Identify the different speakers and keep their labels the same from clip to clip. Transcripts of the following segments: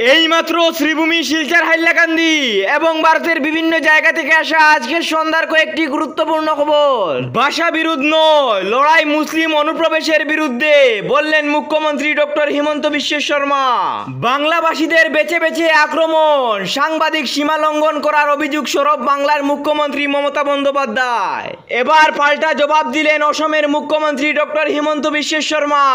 Speaker 1: এইমাত্র শ্রীভূমি শিলচর হাইলাকান্দি এবং ভারতের বিভিন্ন জায়গা থেকে আসা আজকের সন্ধ্যার কয়েকটি গুরুত্বপূর্ণ খবর। ভাষা বিরোধ নয়, লড়াই মুসলিম অনুপ্রবেশের বিরুদ্ধে, বললেন মুখ্যমন্ত্রী ডক্টর হিমন্ত বিশ্ব শর্মা। বাংলাভাষীদের বেছে বেছে আক্রমণ, সাংবাদিক সীমা লঙ্ঘন করার অভিযোগ সরব বাংলার মুখ্যমন্ত্রী মমতা বন্দ্যোপাধ্যায়। এবার পাল্টা জবাব দিলেন অসমের মুখ্যমন্ত্রী ডক্টর হিমন্ত বিশ্ব শর্মা।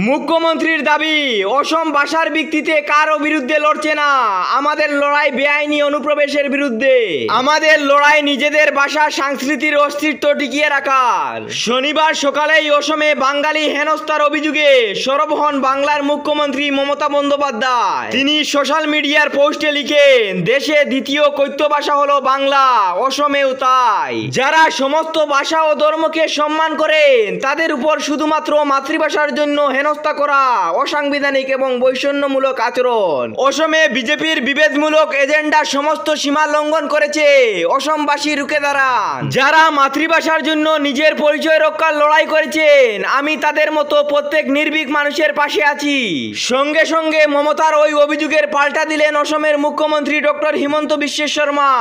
Speaker 1: মুখ্যমন্ত্রীর দাবি, অসম ভাষার ভিত্তিতে কারও বিরুদ্ধে লড়ছে না, আমাদের লড়াই বেআইনি অনুপ্রবেশের বিরুদ্ধে। আমাদের লড়াই নিজেদের ভাষা সংস্কৃতির অস্তিত্ব টিকিয়ে রাখার। শনিবার সকালেই অসমে বাঙালি হেনস্থার অভিযোগে সরব হন বাংলার মুখ্যমন্ত্রী মমতা বন্দ্যোপাধ্যায়। তিনি সোশ্যাল মিডিয়ার পোস্টে লিখেন, দেশে দ্বিতীয় কৈত্য ভাষা হলো বাংলা, অসমেও তাই। যারা সমস্ত ভাষা ও ধর্মকে সম্মান করেন তাদের উপর শুধুমাত্র মাতৃভাষার জন্য হেনস্থা করা অসাংবিধানিক এবং বৈষম্যমূলক আচরণ। অসমে বিজেপির বিভেদমূলক এজেন্ডা সমস্ত সীমা লঙ্ঘন করেছে, অসমবাসী রুখে দাঁড়ান। যারা মাতৃভাষার জন্য নিজের পরিচয় রক্ষার লড়াই করেছেন, আমি তাদের মতো প্রত্যেক নির্ভীক মানুষের পাশে আছি। সঙ্গে সঙ্গে মমতার ওই অভিযোগের পাল্টা দিলেন অসমের মুখ্যমন্ত্রী ডক্টর হিমন্ত বিশ্ব শর্মা।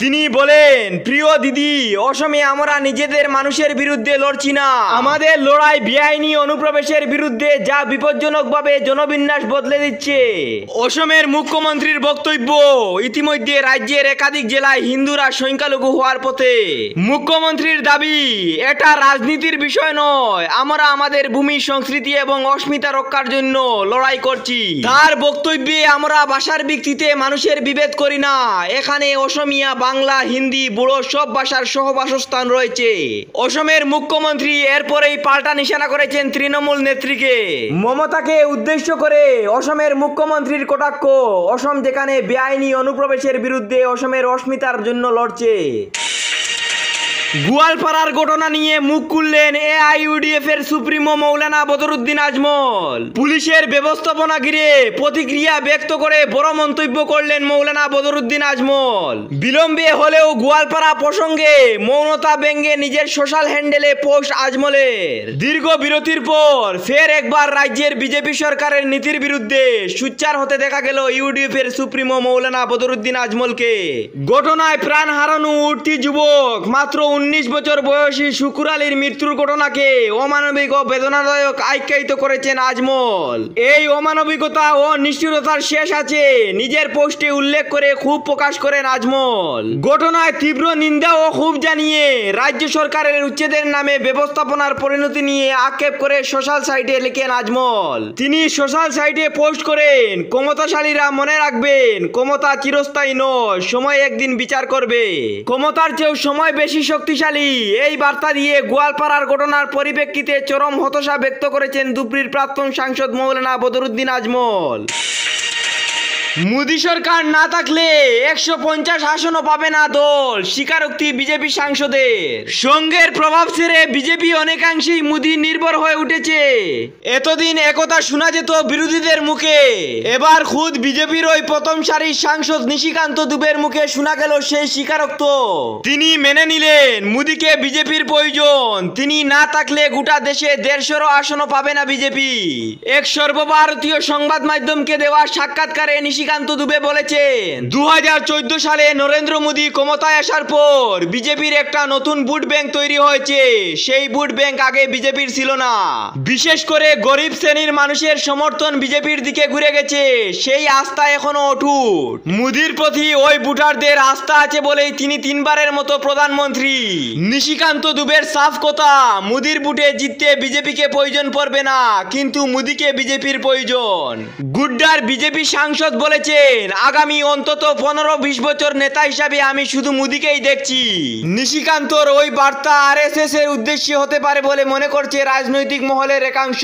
Speaker 1: তিনি বলেন, প্রিয় দিদি, অসমে আমরা নিজেদের মানুষের বিরুদ্ধে লড়ছি না, আমাদের লড়াই বেআইনি অনুপ্রবেশের বিরুদ্ধে, যা বিপজ্জনকভাবে জনবিন্যাস বদলে দিচ্ছে। অসমের মুখ্যমন্ত্রীর বক্তব্য, ইতিমধ্যে রাজ্যের একাধিক জেলায় হিন্দুরা সংখ্যালঘু হওয়ার পথে। মুখ্যমন্ত্রীর দাবি, এটা রাজনীতির বিষয় নয়, আমরা আমাদের ভূমি, সংস্কৃতি এবং অস্মিতা রক্ষার জন্য লড়াই করছি। তার বক্তব্যে, আমরা ভাষার ভিত্তিতে মানুষের বিভেদ করি না, এখানে অসমিয়া, বাংলা, হিন্দি, বুড়ো সব ভাষার সহবাসস্থান রয়েছে। অসমের মুখ্যমন্ত্রী এরপরেই পাল্টা নিশানা করেছেন তৃণমূল নেত্রীকে। মমতাকে উদ্দেশ্য করে অসমের মুখ্যমন্ত্রীর কটাক্ষ, অসম যেখানে বেআইনি অনুপ্রবেশের বিরুদ্ধে অসমের অস্মিতার জন্য লড়ছে। গোয়ালপাড়ার ঘটনা নিয়ে মুখ খুললেন এআইইউডিএফ এর সুপ্রিমো মৌলানা বদরুদ্দিন আজমল। পুলিশের ব্যবস্থাপনা ঘিরে প্রতিক্রিয়া ব্যক্ত করে বড় মন্তব্য করলেন মৌলানা বদরুদ্দিন আজমল। বিলম্বে হলেও গোয়ালপাড়া প্রসঙ্গে মৌনতা ব্যঙ্গে নিজের সোশ্যাল হ্যান্ডেলে পোস্ট আজমলের। দীর্ঘ বিরতির পর ফের একবার রাজ্যের বিজেপি সরকারের নীতির বিরুদ্ধে সোচ্চার হতে দেখা গেল ইউডিএফ এর সুপ্রিমো মৌলানা বদরুদ্দিন আজমলকে। ঘটনায় প্রাণ হারানো উঠতি যুবক মাত্র 19 বছর বয়সী শুকুর আলীর মৃত্যুর ঘটনাকে অমানবিক ও বেদনাদায়ক আখ্যায়িত করেছেন আজমল। এই অমানবিকতা ও নিষ্ঠুরতার শেষ আছে নিজের পোস্টে উল্লেখ করে ক্ষোভ প্রকাশ করেন আজমল। ঘটনায় তীব্র নিন্দা ও ক্ষোভ জানিয়ে রাজ্য সরকারের উচ্ছেদের নামে ব্যবস্থাপনার পরিণতি নিয়ে আক্ষেপ করে সোশ্যাল সাইটে লিখেন আজমল। তিনি সোশ্যাল সাইটে পোস্ট করেন, ক্ষমতাশালীরা মনে রাখবেন, ক্ষমতা চিরস্থায়ী নয়, সময় একদিন বিচার করবে, ক্ষমতার চেয়েও সময় বেশি শক্তিশালী। এই বার্তা দিয়ে গোয়ালপাড়ার ঘটনার পরিপ্রেক্ষিতে চরম হতাশা ব্যক্ত করেছেন ধুবড়ীর প্রাক্তন সাংসদ মৌলানা বদরুদ্দিন আজমল। মোদী সরকার না থাকলে 150 আসনও পাবে না দল, স্বীকারোক্তি বিজেপি সাংসদের। সঙ্গের প্রভাব ছেড়ে বিজেপি অনেকাংশেই মোদী নির্ভর হয়ে উঠেছে। এতদিন একথা শোনা যেত বিরোধীদের মুখে, এবার খুদ বিজেপির ওই প্রথম সারির সাংসদ নিশিকান্ত দুবের মুখে শোনা গেল সেই স্বীকারোক্ত। তিনি মেনে নিলেন মোদীকে বিজেপির প্রয়োজন, তিনি না থাকলে গোটা দেশে 150 আসনও পাবে না বিজেপি। এক সর্বভারতীয় সংবাদ মাধ্যমকে দেওয়া সাক্ষাৎকারে নিশিকান্ত দুবে বলেছেন, 2014 সালে নরেন্দ্র মোদী ক্ষমতায় আসার পর বিজেপির একটা নতুন ভোট ব্যাংক তৈরি হয়েছে, সেই ভোট ব্যাংক আগে বিজেপির ছিল না। বিশেষ করে গরিব শ্রেণীর মানুষের সমর্থন বিজেপির দিকে ঘুরে গেছে, সেই আস্থা এখনো অটুট। মোদীর প্রতি ওই ভোটারদের আস্থা আছে বলেই তিনি 3 বারের মতো প্রধানমন্ত্রী। নিশিকান্ত দুবের সাফ কথা, মোদীর ভোটে জিততে বিজেপিকে প্রয়োজন পড়বে না, কিন্তু মোদীকে বিজেপির প্রয়োজন। গুড্ডার বিজেপি সাংসদ বলেছেন, আগামী অন্তত 15-20 বছর নেতা হিসাবে আমি শুধু মোদীকেই দেখছি। নিশিকান্তর ওই বার্তা আরএসএস এর উদ্দেশ্যে হতে পারে বলে মনে করছে রাজনৈতিক মহলের একাংশ।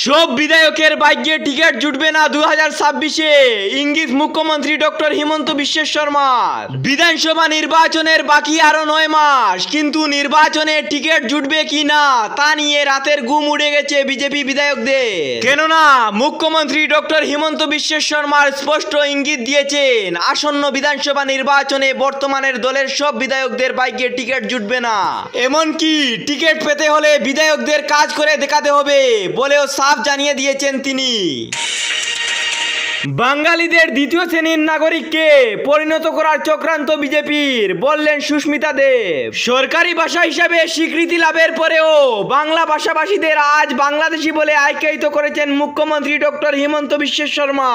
Speaker 1: সব বিধায়কের ভাগ্যে টিকিট জুটবে না 2026-এ, ইঙ্গিত মুখ্যমন্ত্রী ডক্টর হিমন্ত বিশ্ব শর্মার। বিধানসভা নির্বাচনের বাকি আরো 9 মাস, কিন্তু নির্বাচনে টিকিট জুটবে কি না তা নিয়ে রাতের ঘুম উড়ে গেছে বিজেপি বিধায়কদের। কেননা মুখ্যমন্ত্রী ডক্টর হিমন্ত বিশ্ব শর্মার স্পষ্ট ইঙ্গিত দিয়েছেন, আসন্ন বিধানসভা নির্বাচনে বর্তমানের দলের সব বিধায়কদের ভাগ্যে টিকিট জুটবে না। এমনকি টিকিট পেতে হলে বিধায়কদের কাজ করে দেখাতে হবে বলেও সাফ জানিয়ে দিয়েছেন তিনি। বাঙালিদের দ্বিতীয় শ্রেণীর নাগরিককে পরিণত করার চক্রান্ত বিজেপির, বললেন সুস্মিতা দেব। সরকারি ভাষা হিসাবে স্বীকৃতি লাভের পরেও বাংলা ভাষাভাষীদের আজ বাংলাদেশি বলে আখ্যায়িত করেছেন মুখ্যমন্ত্রী ডক্টর হিমন্ত বিশ্ব শর্মা।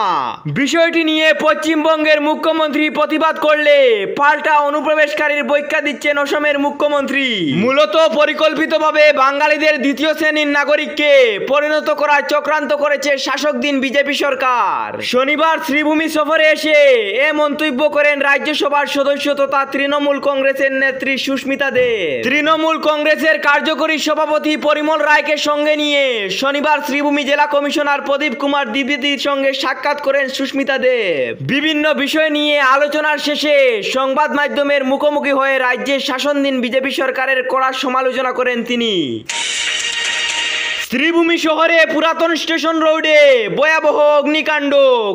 Speaker 1: বিষয়টি নিয়ে পশ্চিমবঙ্গের মুখ্যমন্ত্রী প্রতিবাদ করলে পাল্টা অনুপ্রবেশকারীর ব্যাখ্যা দিচ্ছেন অসমের মুখ্যমন্ত্রী। মূলত পরিকল্পিতভাবে বাঙালিদের দ্বিতীয় শ্রেণীর নাগরিককে পরিণত করার চক্রান্ত করেছে শাসকদিন বিজেপি সরকার। শনিবার শ্রীভূমি সফরে এসে এ মন্তব্য করেন রাজ্যসভার সদস্য তথা তৃণমূল কংগ্রেসের নেত্রী সুস্মিতা দেব। তৃণমূল কংগ্রেসের কার্যকরী সভাপতি পরিমল রায়কে সঙ্গে নিয়ে শনিবার শ্রীভূমি জেলা কমিশনার প্রদীপ কুমার দ্বিবেদীর সঙ্গে সাক্ষাৎ করেন সুস্মিতা দেব। বিভিন্ন বিষয় নিয়ে আলোচনার শেষে সংবাদ মাধ্যমের মুখোমুখি হয়ে রাজ্যের শাসনাধীন বিজেপি সরকারের কড়া সমালোচনা করেন তিনি। শ্রীভূমি শহরে পুরাতন স্টেশন রোডে ভয়াবহ অগ্নিকাণ্ড,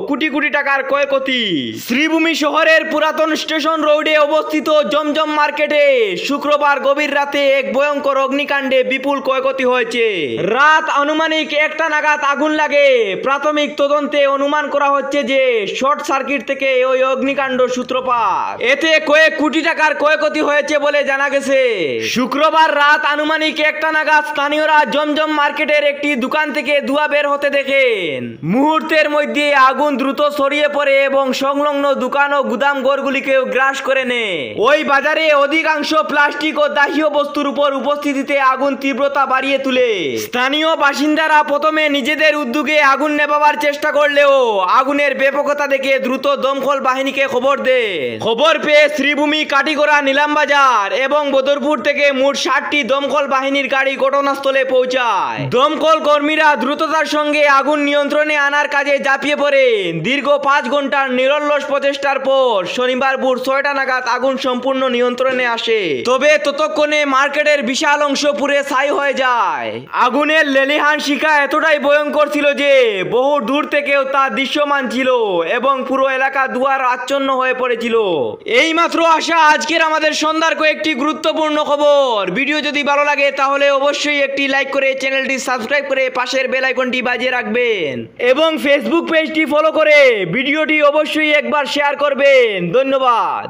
Speaker 1: কোটি কোটি টাকার ক্ষয়ক্ষতি। শ্রীভূমি শহরের পুরাতন স্টেশন রোডে অবস্থিত জমজম মার্কেটে শুক্রবার গভীর রাতে এক ভয়ঙ্কর অগ্নিকাণ্ডে বিপুল ক্ষয়ক্ষতি হয়েছে। রাত আনুমানিক 1টা নাগাদ আগুন লাগে। প্রাথমিক তদন্তে অনুমান করা হচ্ছে যে শর্ট সার্কিট থেকে ওই অগ্নিকাণ্ড সূত্রপাত। এতে কয়েক কোটি টাকার ক্ষয়ক্ষতি হয়েছে বলে জানা গেছে। শুক্রবার রাত আনুমানিক 1টা নাগাদ স্থানীয়রা জমজম মার্কেটের একটি দোকান থেকে ধোঁয়া বের হতে দেখেন। মুহূর্তের মধ্যে আগুন দ্রুত ছড়িয়ে পড়ে এবং সংলগ্ন দোকান ও গুদাম ঘরগুলিকে গ্রাস করে নেয়। ওই বাজারে অধিকাংশ প্লাস্টিক ও দাহ্য বস্তুর উপর উপস্থিতিতে আগুন তীব্রতা বাড়িয়ে তুলে। স্থানীয় বাসিন্দারা প্রথমে নিজেদের উদ্যোগে আগুন নেভাবার চেষ্টা করলেও আগুনের ব্যাপকতা দেখে দ্রুত দমকল বাহিনীকে খবর দেন। খবর পেয়ে শ্রীভূমি, কাটিগড়া, নীলামবাজার এবং বদরপুর থেকে মোট 60টি দমকল বাহিনীর গাড়ি ঘটনাস্থলে পৌঁছায়। দমকল কর্মীরা দ্রুততার সঙ্গে আগুন নিয়ন্ত্রণে আনার কাজে ঝাঁপিয়ে পড়েন। দীর্ঘ 5 ঘন্টার নিরলস প্রচেষ্টার পর শনিবার ভোর 6টা নাগাদ আগুন সম্পূর্ণ নিয়ন্ত্রণে আসে। তবে ততক্ষণে মার্কেটের বিশাল অংশ পুড়ে ছাই হয়ে যায়। আগুনের লেলিহান শিখা এতটাই ভয়ঙ্কর ছিল যে বহু দূর থেকেও তা দৃশ্যমান ছিল এবং পুরো এলাকা দুয়ার আচ্ছন্ন হয়ে পড়েছিল। এইমাত্র আসা আজকের আমাদের সন্ধ্যার কয়েকটি গুরুত্বপূর্ণ খবর। ভিডিও যদি ভালো লাগে তাহলে অবশ্যই একটি লাইক করে চ্যানেলটি সাবস্ক্রাইব করে পাশের বেল আইকনটি বাজিয়ে রাখবেন এবং ফেসবুক পেজটি ফলো করে ভিডিওটি অবশ্যই একবার শেয়ার করবেন। ধন্যবাদ।